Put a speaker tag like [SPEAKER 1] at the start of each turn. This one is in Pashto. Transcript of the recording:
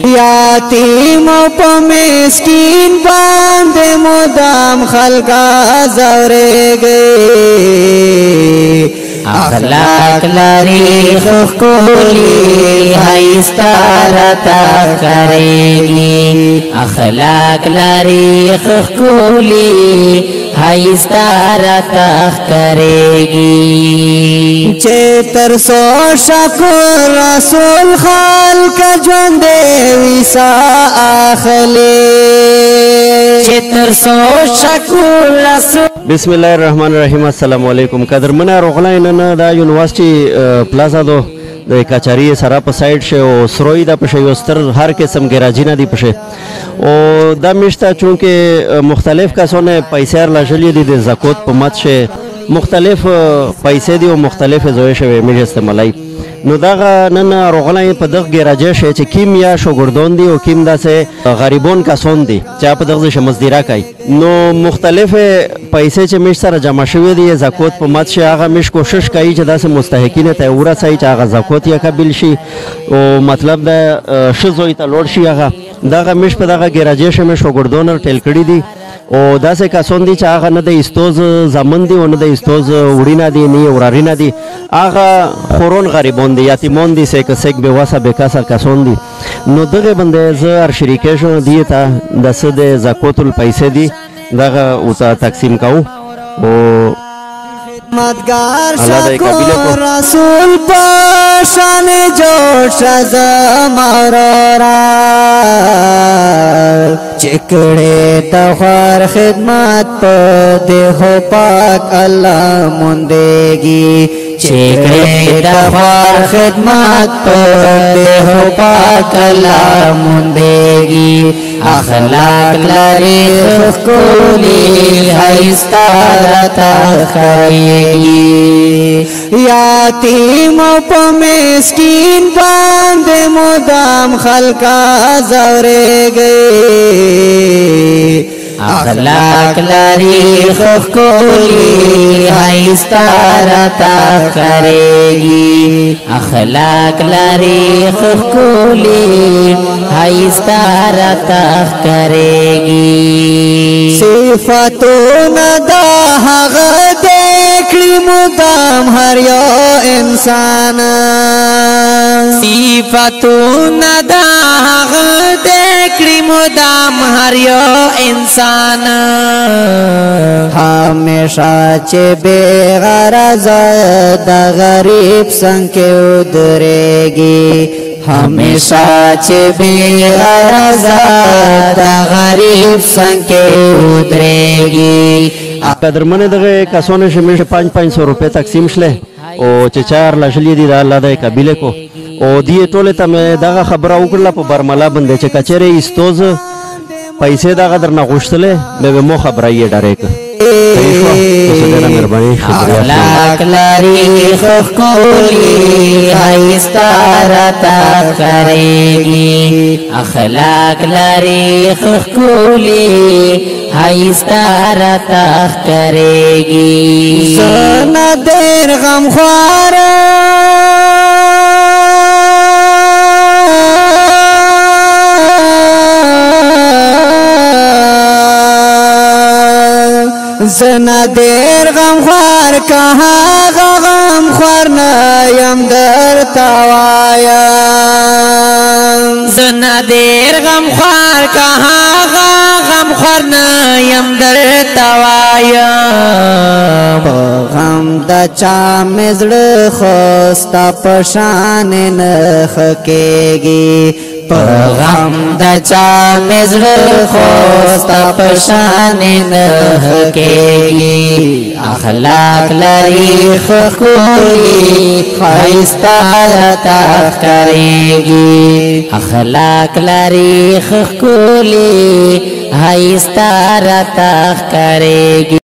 [SPEAKER 1] یتیم په مسکین باندې مدام خلقا زورېږي اخلاق لري خولي هايستا رتا کړېږي اخلاق لري خولي هايستا رتا کړېږي چې تر سو شکر رسول خلق ژوند ویسا اخلي چې تر سو شکر رسول
[SPEAKER 2] بسم الله الرحمن الرحیم السلام علیکم قدرمنه روغلاینه دا یونیورسيټي پلازا دو د کچاري سره په سایډ شه او سروي د پښه یوستر هر قسم ګراجینه دی پښه او دا مشته چونکه مختلف کسونه پیسې لږلې دي د زکات په مت شه مختلف پیسې دي او مختلف زوی شوی میج استعمالای نو دا نن روغلای په دغه ګراجه شه چې کیم یا شوګردون دي او کیم داسه غریبون کسون دي چې په دغه شه مزدورا کوي نو مختلف پیسې چې مش سره جمع شوی دي زکات په مت شه هغه مش کوشش کوي چې داسه مستحقین ته ورسای چې هغه زکات یې قبول شي او مطلب دا شزوی ته لوړ شي هغه دغه مش په دغه ګراجه شه مش شوګردون ټیل کړی دي او داسې کسون دي چې هغه نه د استوز زمن دي او نه د استوز وړینا دي نه ورارینه دي هغه خورون غریبون دي یتیمون دي سیک به واسه به کاسه کسون دي نو دغه بنده زه هر شریکیشن دی ته د سد زکات الپیسې دي دغه او تقسیم کوو او
[SPEAKER 1] مدگار شکر رسول پاشان جوش زمارورا چکڑے تخوار خدمت پا دیہو پاک اللہ مندگی چکڑے تخوار خدمت پا دیہو پاک اللہ مندگی اخلاق لری خکولی ہائستا رتا خریگی یتیم په مسکین باندې مدام خلقا زورېږي اخلاق لري خولي هايستا رتا کړېږي اخلاق لري خولي هايستا رتا کړېږي صفاتونه دا هغه دکړي مدام هر یو انسان صفاتونه دا هغه دکړي مدام هر یو انسان همیشه چې بے غرض د غریب څنګه ودرېږي همیشه چې بے غرض د غریب څنګه ودرېږي
[SPEAKER 2] قدرمنه دغه کسونه شمیش 500 روپے تقسیم شله او چې چار لشلی دي د الله د قبيله کو او دی ټوله ته دغه خبره وکړه په برملا باندې چې کچره استوز پیسې دغه درنه غوښتله به مو خبره یې ډایرک
[SPEAKER 1] اخلاق لري خولي هايستا رتا کړېږي اخلاق لري خولي هايستا رتا کړېږي زنه ډېر غمخوار زنا دیر غمخوار کها غمخوار نیم در توایم زنا دیر غمخوار کها غمخوار نیم در توایم غم دا چا مزړ خوستا پشان نخ کېږي غم د چا مزړ خوستا پشان نه کېږي اخلاق لري خولي هايستا رتا کړېږي اخلاق لري خولي هايستا رتا کړېږي